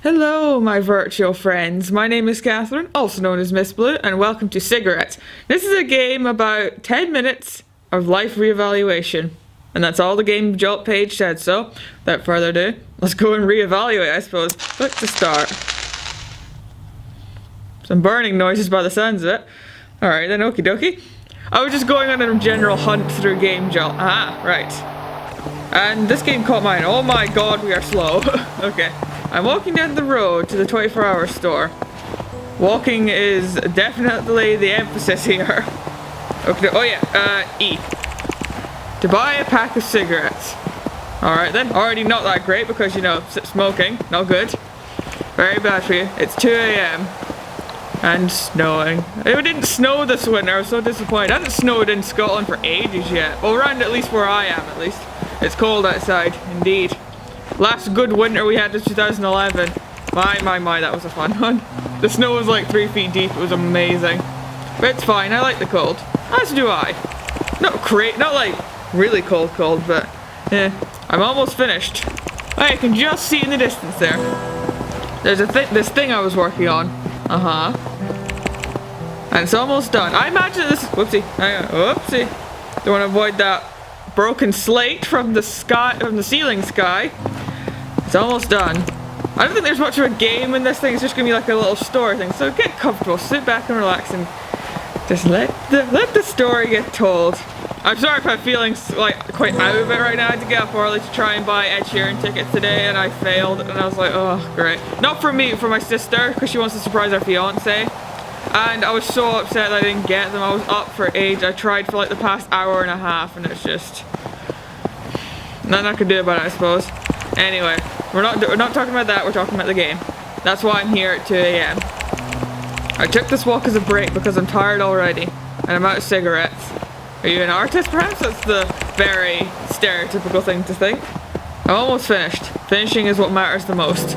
Hello, my virtual friends. My name is Catherine, also known as Miss Blue, and welcome to Cigarettes. This is a game about 10 minutes of life reevaluation. And that's all the Game Jolt page said, so without further ado, let's go and reevaluate, I suppose. But to start. Some burning noises by the sounds of it. Alright then, okie dokie. I was just going on a general hunt through Game Jolt. Ah, right. And this game caught mine. Oh my god, we are slow. Okay. I'm walking down the road to the 24-hour store. Walking is definitely the emphasis here. Okay, oh yeah, E. To buy a pack of cigarettes. Alright then, already not that great because, you know, smoking, not good. Very bad for you. It's 2 AM. And snowing. It didn't snow this winter, I was so disappointed. It hasn't snowed in Scotland for ages yet. Well, around at least where I am, at least. It's cold outside, indeed. Last good winter we had was 2011. My, that was a fun one. The snow was like 3 feet deep, it was amazing. But it's fine, I like the cold. As do I. Not like really cold, but I'm almost finished. Oh, you can just see in the distance there. There's this thing I was working on. And it's almost done. I imagine this, whoopsie, don't want to avoid that broken slate from the ceiling sky. It's almost done. I don't think there's much of a game in this thing, it's just gonna be like a little story thing. So get comfortable, sit back and relax and just let the story get told. I'm sorry if I'm feeling like quite out of it right now. I had to get up early to try and buy Ed Sheeran tickets today and I failed and I was like, oh great. Not for me, for my sister, because she wants to surprise her fiance. And I was so upset that I didn't get them. I was up for ages. I tried for like the past hour and a half and it's just nothing I could do about it, I suppose. Anyway, we're not talking about that, we're talking about the game. That's why I'm here at 2 AM. I took this walk as a break because I'm tired already and I'm out of cigarettes. Are you an artist perhaps? That's the very stereotypical thing to think. I'm almost finished. Finishing is what matters the most.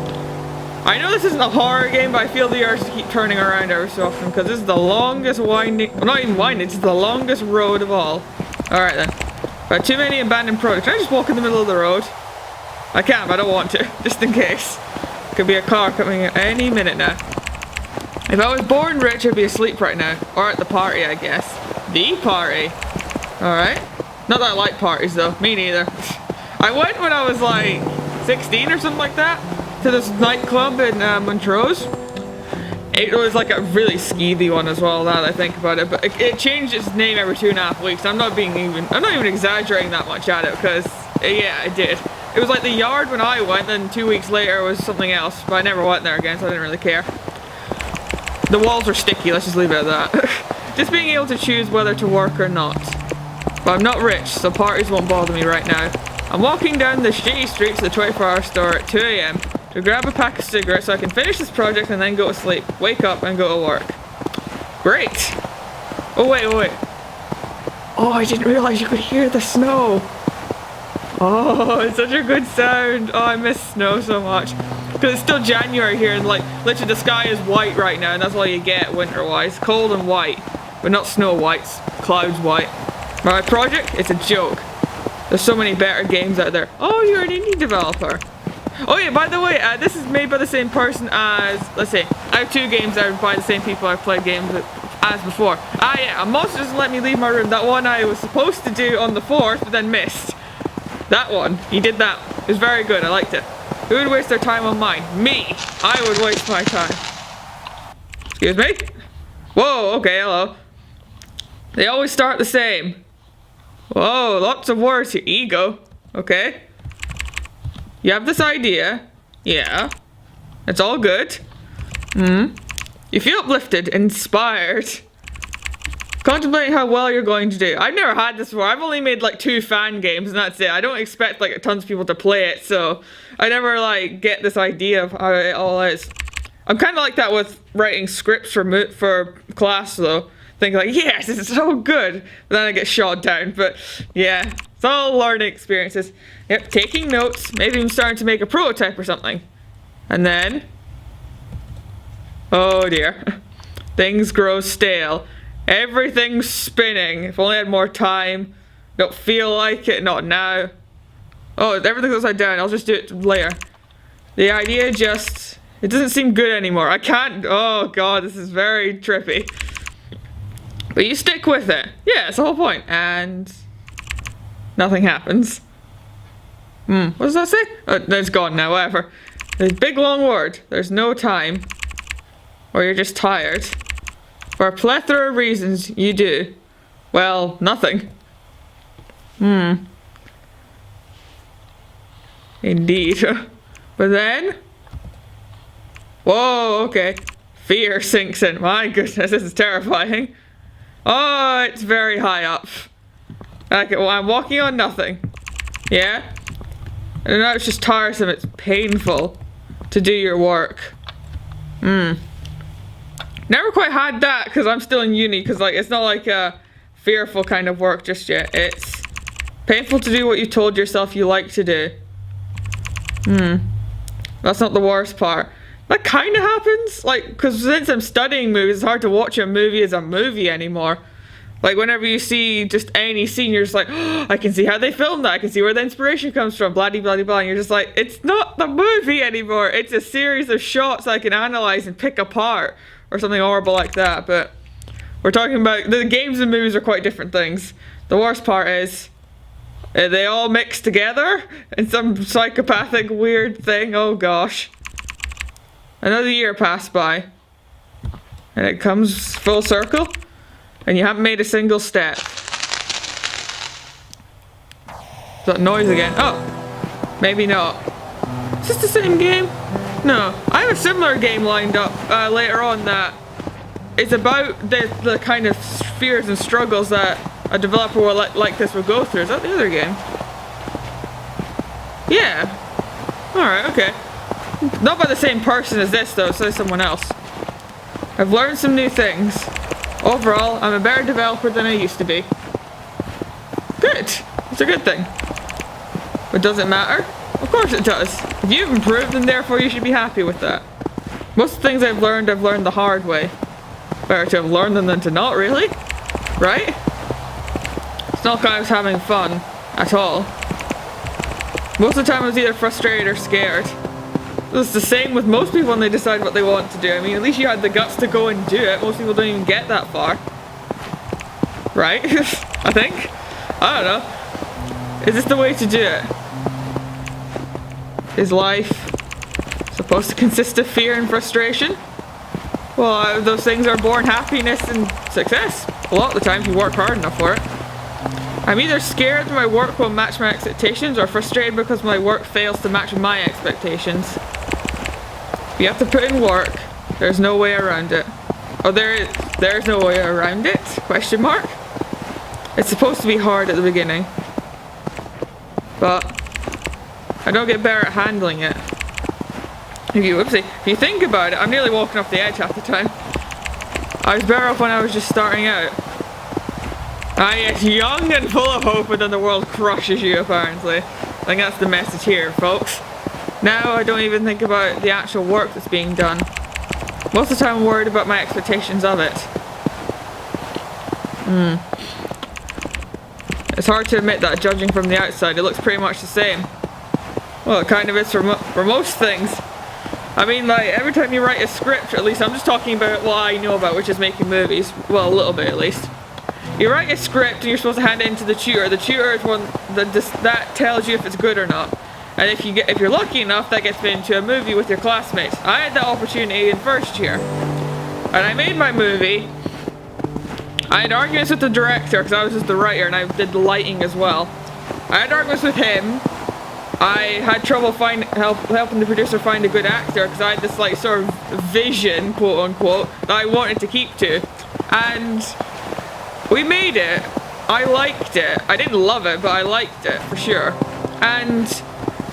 I know this isn't a horror game, but I feel the urge to keep turning around every so often because this is the longest winding, well, not even winding, it's the longest road of all. Alright then. But too many abandoned projects. Can I just walk in the middle of the road? I can't, but I don't want to, just in case. Could be a car coming at any minute now. If I was born rich, I'd be asleep right now. Or at the party, I guess. The party. Alright. Not that I like parties though, me neither. I went when I was like 16 or something like that to this nightclub in Montrose. It was like a really skeevy one as well, now that I think about it, but it changed its name every 2.5 weeks. I'm not even exaggerating that much at it because yeah, it did. It was like the Yard when I went, then 2 weeks later it was something else, but I never went there again, so I didn't really care. The walls are sticky, let's just leave it at that. Just being able to choose whether to work or not. But I'm not rich, so parties won't bother me right now. I'm walking down the shitty streets of the 24-hour store at 2 AM to grab a pack of cigarettes so I can finish this project and then go to sleep, wake up and go to work. Great! Oh wait. Oh, I didn't realize you could hear the snow. Oh, it's such a good sound. Oh, I miss snow so much. Because it's still January here and like, literally the sky is white right now and that's all you get winter-wise. Cold and white, but not snow white, clouds white. My project, it's a joke. There's so many better games out there. Oh, you're an indie developer. Oh yeah, by the way, this is made by the same person as, let's see, I have 2 games that are by the same people I've played games with as before. Ah yeah, a monster doesn't let me leave my room. That one I was supposed to do on the 4th, but then missed. That one, he did that. It was very good, I liked it. Who would waste their time on mine? Me! I would waste my time. Excuse me? Whoa, okay, hello. They always start the same. Whoa, lots of words here. Ego. Okay. You have this idea. Yeah. It's all good. You feel uplifted, inspired. Contemplating how well you're going to do. I've never had this before. I've only made like 2 fan games and that's it. I don't expect like tons of people to play it, so I never like get this idea of how it all is. I'm kind of like that with writing scripts for class though. Think like, yes, this is so good. But then I get shot down, but yeah. It's all learning experiences. Yep, taking notes. Maybe I'm starting to make a prototype or something. And then... oh dear. Things grow stale. Everything's spinning. If only I had more time. Don't feel like it. Not now. Oh, everything's upside down. I'll just do it later. The idea just It doesn't seem good anymore. I can't. Oh god, this is very trippy. But you stick with it. Yeah, it's the whole point. And nothing happens. What does that say? Oh, it's gone now, whatever. The big long word. There's no time. Or you're just tired. For a plethora of reasons, you do. Well, nothing. Indeed. But then... Whoa, okay. Fear sinks in. My goodness, this is terrifying. Oh, it's very high up. Okay, well, I'm walking on nothing. Yeah? And now it's just tiresome. It's painful to do your work. Never quite had that because I'm still in uni, because like it's not like a fearful kind of work just yet. It's painful to do what you told yourself you like to do. That's not the worst part. That kind of happens, like, because since I'm studying movies, it's hard to watch a movie as a movie anymore. Like, whenever you see just any scene, you're just like, oh, I can see how they filmed that, I can see where the inspiration comes from, blah blah blah, and you're just like, it's not the movie anymore, it's a series of shots I can analyze and pick apart, or something horrible like that. But we're talking about, the games and movies are quite different things. The worst part is, they all mix together in some psychopathic weird thing. Oh gosh. Another year passed by, and it comes full circle, and you haven't made a single step. Is that noise again? Oh, maybe not. Is this the same game? No, I have a similar game lined up later on that is about the kind of fears and struggles that a developer like this will go through. Is that the other game? Yeah. Alright, okay. Not by the same person as this though, so someone else. I've learned some new things. Overall, I'm a better developer than I used to be. Good. It's a good thing. But does it matter? Of course it does. If you've improved, then therefore you should be happy with that. Most of the things I've learned the hard way. Better to have learned them than to not, really? Right? It's not like I was having fun at all. Most of the time I was either frustrated or scared. It's the same with most people when they decide what they want to do. I mean, at least you had the guts to go and do it. Most people don't even get that far. Right? I think? I don't know. Is this the way to do it? Is life supposed to consist of fear and frustration? Well, those things are born happiness and success. A lot of the time if you work hard enough for it. I'm either scared that my work won't match my expectations, or frustrated because my work fails to match my expectations. You have to put in work. There's no way around it. Oh, there's no way around it? Question mark? It's supposed to be hard at the beginning. But I don't get better at handling it. If you think about it, I'm nearly walking off the edge half the time. I was better off when I was just starting out. Yes, young and full of hope, and then the world crushes you, apparently. I think that's the message here, folks. Now I don't even think about the actual work that's being done. Most of the time I'm worried about my expectations of it. It's hard to admit that, judging from the outside, it looks pretty much the same. Well, it kind of is for most things. I mean, like, every time you write a script, at least I'm just talking about what I know about, which is making movies. Well, a little bit at least. You write a script and you're supposed to hand it into the tutor. The tutor is one that tells you if it's good or not. And if you're lucky enough, that gets made into a movie with your classmates. I had that opportunity in first year. And I made my movie. I had arguments with the director, because I was just the writer, and I did the lighting as well. I had arguments with him. I had trouble helping the producer find a good actor, because I had this like sort of vision, quote unquote, that I wanted to keep to. And we made it. I liked it. I didn't love it, but I liked it for sure. And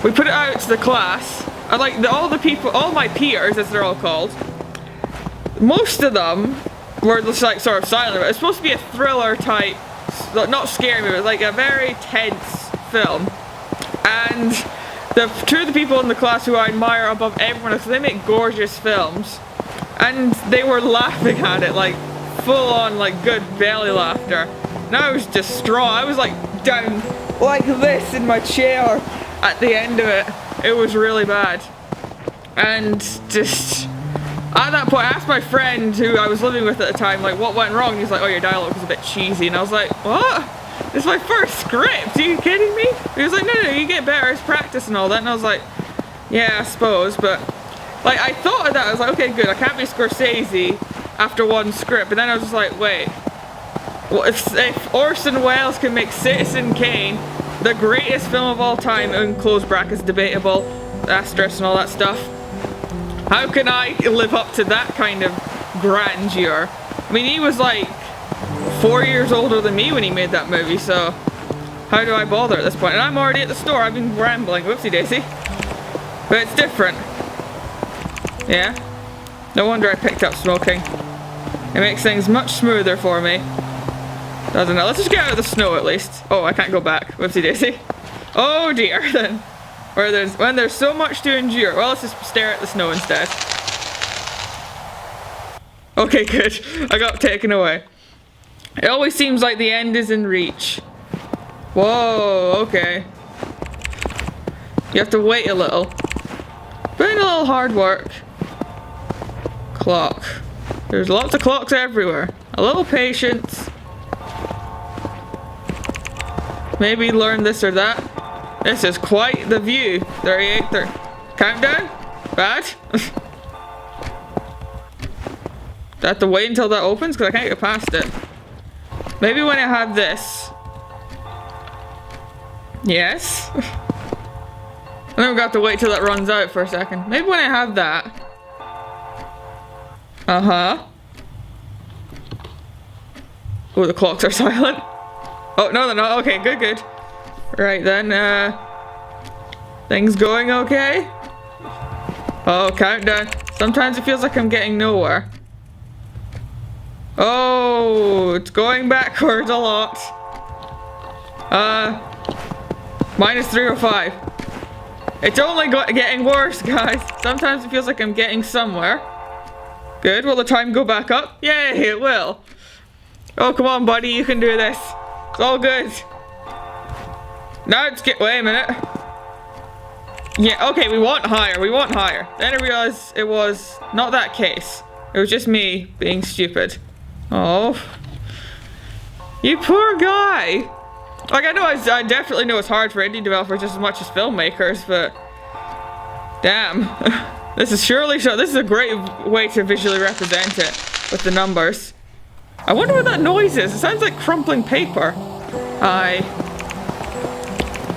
we put it out to the class. And like all my peers, as they're all called, most of them were just like sort of silent. It's supposed to be a thriller type, not scary movie, but like a very tense film. And two of the people in the class who I admire above everyone else, they make gorgeous films. And they were laughing at it, like full on like good belly laughter. And I was distraught. I was like down like this in my chair at the end of it. It was really bad. And just at that point, I asked my friend who I was living with at the time, like, what went wrong? And he's like, oh, your dialogue was a bit cheesy. And I was like, what? It's my first script. Are you kidding me? He was like, no, you get better. It's practice and all that. And I was like, yeah, I suppose. But like, I thought of that. I was like, okay, good. I can't be Scorsese after one script. But then I was just like, wait. Well, if Orson Welles can make Citizen Kane the greatest film of all time, in close brackets, debatable, asterisk and all that stuff, how can I live up to that kind of grandeur? I mean, he was like 4 years older than me when he made that movie, so how do I bother at this point? And I'm already at the store. I've been rambling. Whoopsie daisy. But it's different. Yeah? No wonder I picked up smoking. It makes things much smoother for me. Doesn't it? Let's just get out of the snow at least. Oh, I can't go back. Whoopsie daisy. Oh dear, then. When there's so much to endure. Well, let's just stare at the snow instead. Okay, good. I got taken away. It always seems like the end is in reach. Whoa, okay. You have to wait a little. Put in a little hard work. Clock. There's lots of clocks everywhere. A little patience. Maybe learn this or that. This is quite the view. 38, 30. Countdown? Bad? Do I have to wait until that opens? Because I can't get past it. Maybe when I have this. Yes. And then we've got to wait till it runs out for a second. Maybe when I have that. Uh-huh. Oh, the clocks are silent. Oh, no, they're not. Okay, good, good. Right then, things going okay? Oh, countdown. Sometimes it feels like I'm getting nowhere. Oh, it's going backwards a lot. Minus 305. It's only getting worse, guys. Sometimes it feels like I'm getting somewhere. Good. Will the time go back up? Yay, it will. Oh, come on, buddy. You can do this. It's all good. Now it's wait a minute. Yeah, okay, we want higher. We want higher. Then I realized it was not that case. It was just me being stupid. Oh. You poor guy. Like, I know I definitely know it's hard for indie developers just as much as filmmakers, but damn. This is surely so. This is a great way to visually represent it with the numbers. I wonder what that noise is. It sounds like crumpling paper. I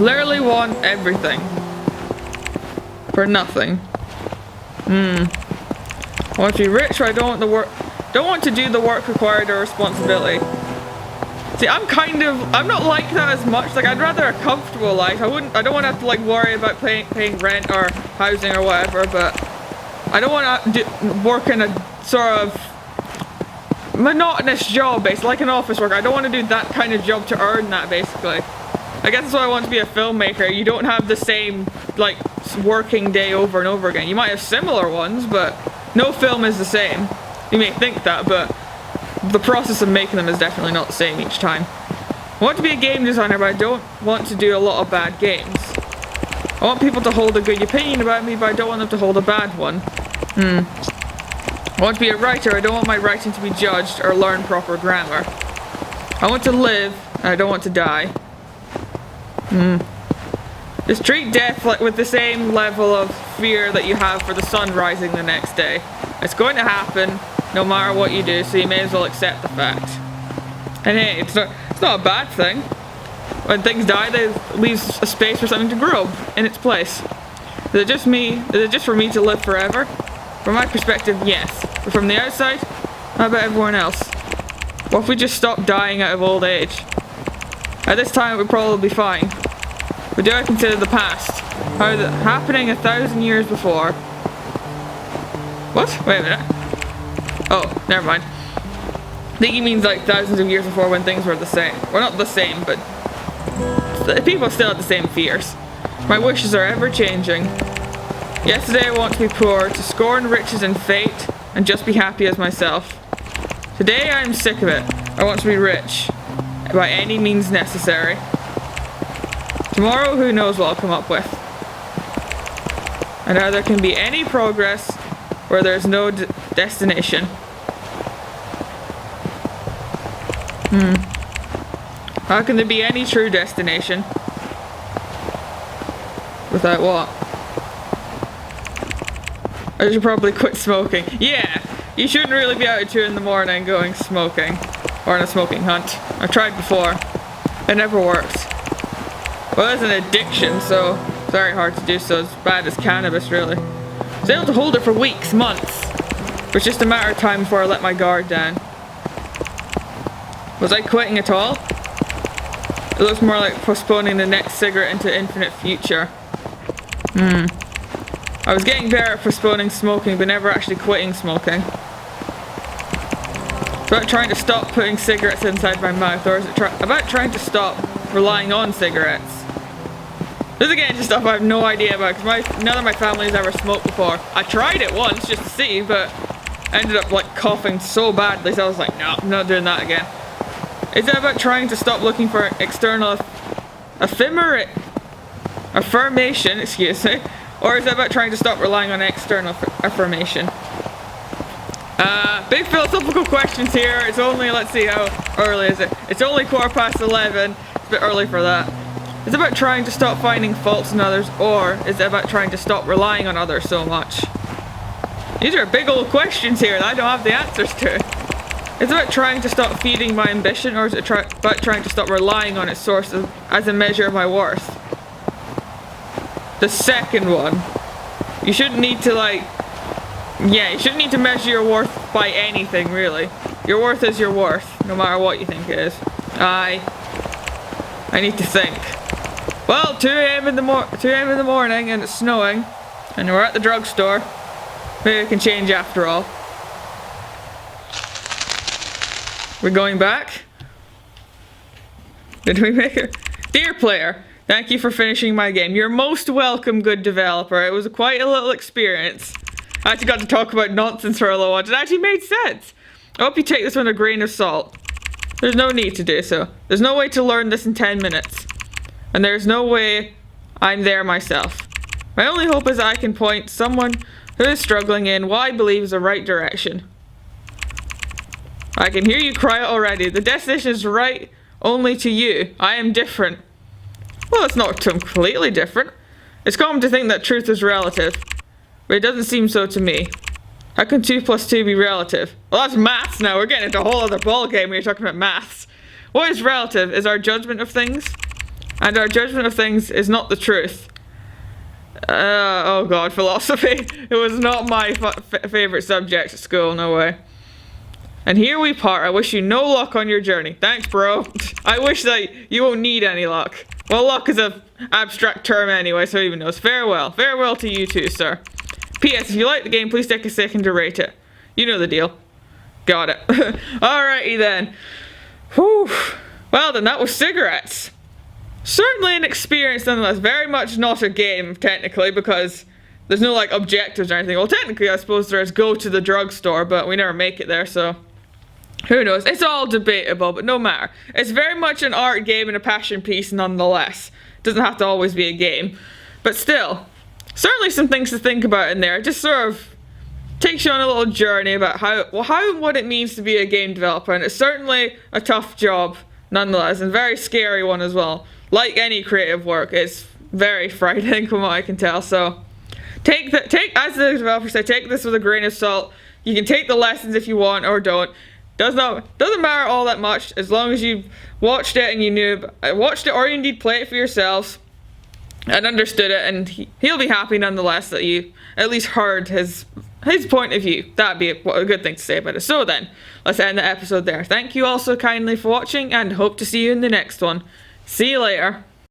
literally want everything for nothing. I want to be rich, but I don't want to do the work required or responsibility. See, I'm not like that as much. Like, I'd rather a comfortable life. I don't want to have to like worry about paying rent or housing or whatever, but I don't want to work in a sort of monotonous job, basically, like an office worker. I don't want to do that kind of job to earn that, basically. I guess that's why I want to be a filmmaker. You don't have the same, like, working day over and over again. You might have similar ones, but no film is the same. You may think that, but the process of making them is definitely not the same each time. I want to be a game designer, but I don't want to do a lot of bad games. I want people to hold a good opinion about me, but I don't want them to hold a bad one. I want to be a writer. I don't want my writing to be judged or learn proper grammar. I want to live, and I don't want to die. Just treat death like with the same level of fear that you have for the sun rising the next day. It's going to happen no matter what you do, so you may as well accept the fact. And hey, it's not a bad thing. When things die, they leave a space for something to grow in its place. Is it just me? Is it just for me to live forever? From my perspective, yes. But from the outside, how about everyone else? What if we just stop dying out of old age? At this time, it would probably be fine. But do I consider the past? How the happening 1,000 years before? What? Wait a minute. Oh, never mind. I think he means like thousands of years before when things were the same. Well, not the same, but people still had the same fears. My wishes are ever changing. Yesterday I want to be poor, to scorn riches and fate, and just be happy as myself. Today I am sick of it. I want to be rich, by any means necessary. Tomorrow, who knows what I'll come up with. and how there can be any progress where there's no destination. How can there be any true destination without what? I should probably quit smoking. Yeah, you shouldn't really be out at 2 in the morning going smoking or on a smoking hunt. I've tried before. It never works. Well, it's an addiction, so it's very hard to do so. As bad as cannabis, really. I was able to hold it for weeks, months. It was just a matter of time before I let my guard down. Was I quitting at all? It looks more like postponing the next cigarette into infinite future. I was getting better at postponing smoking, but never actually quitting smoking. It's about trying to stop putting cigarettes inside my mouth, or is it about trying to stop relying on cigarettes? This is again just stuff I have no idea about, because none of my family has ever smoked before. I tried it once just to see, but ended up like coughing so badly, so I was like, no, I'm not doing that again. Is it about trying to stop looking for external affirmation, excuse me, or is it about trying to stop relying on external affirmation? Big philosophical questions here. It's only, let's see, how early is it? It's only 11:15. It's a bit early for that. Is it about trying to stop finding faults in others, or is it about trying to stop relying on others so much? These are big old questions here that I don't have the answers to. Is it about trying to stop feeding my ambition, or is it about trying to stop relying on its source as a measure of my worth? The second one. You shouldn't need to you shouldn't need to measure your worth by anything, really. Your worth is your worth, no matter what you think it is. I need to think. Well, 2 a.m. in the morning and it's snowing, and we're at the drugstore. Maybe it can change after all. We're going back? Did we make it? Dear player, thank you for finishing my game. You're most welcome, good developer. It was quite a little experience. I actually got to talk about nonsense for a little while. It actually made sense. I hope you take this with a grain of salt. There's no need to do so. There's no way to learn this in 10 minutes. And there's no way I'm there myself. My only hope is I can point someone who is struggling in what I believe is the right direction. I can hear you cry already. The destination is right only to you. I am different. Well, it's not completely different. It's common to think that truth is relative, but it doesn't seem so to me. How can 2 plus 2 be relative? Well, that's maths now. We're getting into a whole other ballgame when you're talking about maths. What is relative is our judgment of things, and our judgment of things is not the truth. Oh god, philosophy. It was not my favorite subject at school, no way. And here we part. I wish you no luck on your journey. Thanks, bro. I wish that you won't need any luck. Well, luck is an abstract term anyway, so who even knows. Farewell. Farewell to you too, sir. P.S. If you like the game, please take a second to rate it. You know the deal. Got it. Alrighty then. Whew. Well then, that was cigarettes. Certainly an experience nonetheless. Very much not a game, technically, because there's no, like, objectives or anything. Well, technically, I suppose there's go to the drugstore, but we never make it there, so who knows? It's all debatable, but no matter. It's very much an art game and a passion piece nonetheless. It doesn't have to always be a game. But still, certainly some things to think about in there. It just sort of takes you on a little journey about how and what it means to be a game developer, and it's certainly a tough job nonetheless, and a very scary one as well. Like any creative work, it's very frightening from what I can tell, so take as the developer said, take this with a grain of salt. You can take the lessons if you want or don't. Doesn't matter all that much as long as you've watched it and you watched it, or you indeed play it for yourselves and understood it, and he'll be happy nonetheless that you at least heard his point of view. That'd be a good thing to say about it. So then, let's end the episode there. Thank you all so kindly for watching, and hope to see you in the next one. See you later.